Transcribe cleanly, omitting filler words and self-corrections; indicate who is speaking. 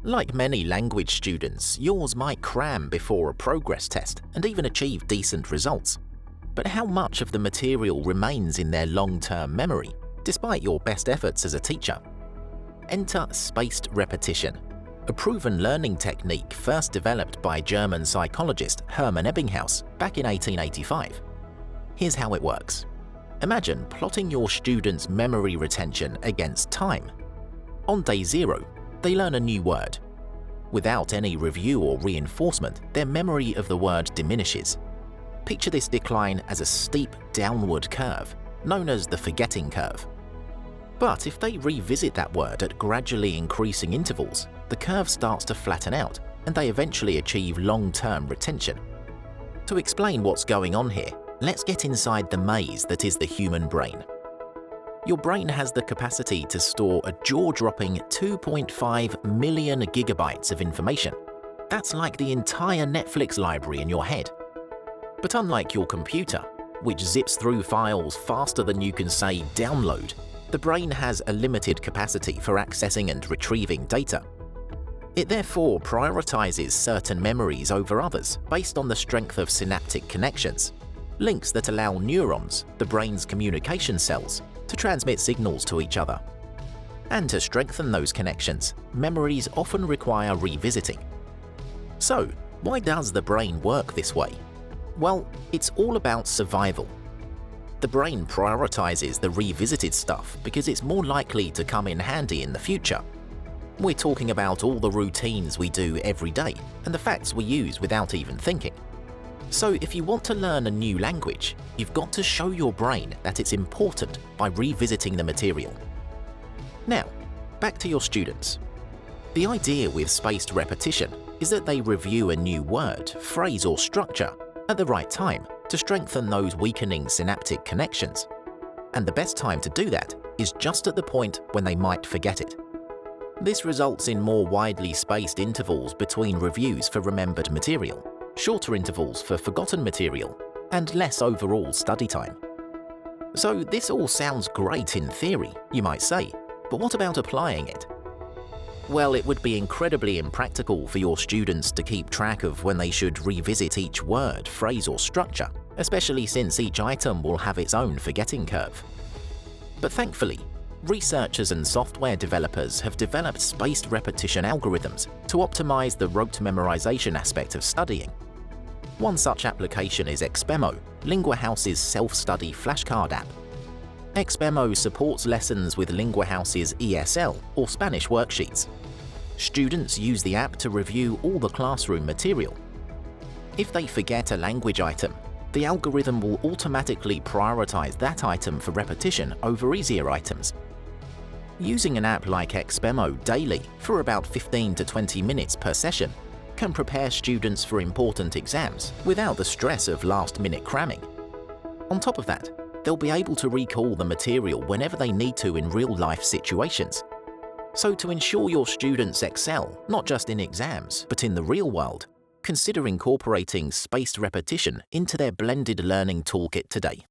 Speaker 1: Like many language students, yours might cram before a progress test and even achieve decent results. But how much of the material remains in their long-term memory, despite your best efforts as a teacher? Enter spaced repetition, a proven learning technique first developed by German psychologist Hermann Ebbinghaus back in 1885. Here's how it works. Imagine plotting your students' memory retention against time. On day 0, they learn a new word. Without any review or reinforcement, their memory of the word diminishes. Picture this decline as a steep downward curve, known as the forgetting curve. But if they revisit that word at gradually increasing intervals, the curve starts to flatten out and they eventually achieve long-term retention. To explain what's going on here, let's get inside the maze that is the human brain. Your brain has the capacity to store a jaw-dropping 2.5 million gigabytes of information. That's like the entire Netflix library in your head. But unlike your computer, which zips through files faster than you can say download, the brain has a limited capacity for accessing and retrieving data. It therefore prioritizes certain memories over others based on the strength of synaptic connections, links that allow neurons, the brain's communication cells, to transmit signals to each other. And to strengthen those connections, memories often require revisiting. So, why does the brain work this way? Well, it's all about survival. The brain prioritizes the revisited stuff because it's more likely to come in handy in the future. We're talking about all the routines we do every day and the facts we use without even thinking. So if you want to learn a new language, you've got to show your brain that it's important by revisiting the material. Now, back to your students. The idea with spaced repetition is that they review a new word, phrase or structure at the right time to strengthen those weakening synaptic connections. And the best time to do that is just at the point when they might forget it. This results in more widely spaced intervals between reviews for remembered material, shorter intervals for forgotten material, and less overall study time. So this all sounds great in theory, you might say, but what about applying it? Well, it would be incredibly impractical for your students to keep track of when they should revisit each word, phrase or structure, especially since each item will have its own forgetting curve. But thankfully, researchers and software developers have developed spaced repetition algorithms to optimize the rote memorization aspect of studying. One such application is XBEMO, LinguaHouse's self-study flashcard app. XBEMO supports lessons with LinguaHouse's ESL or Spanish worksheets. Students use the app to review all the classroom material. If they forget a language item, the algorithm will automatically prioritize that item for repetition over easier items. Using an app like XBEMO daily for about 15 to 20 minutes per session can prepare students for important exams without the stress of last-minute cramming. On top of that, they'll be able to recall the material whenever they need to in real-life situations. So to ensure your students excel, not just in exams, but in the real world, consider incorporating spaced repetition into their blended learning toolkit today.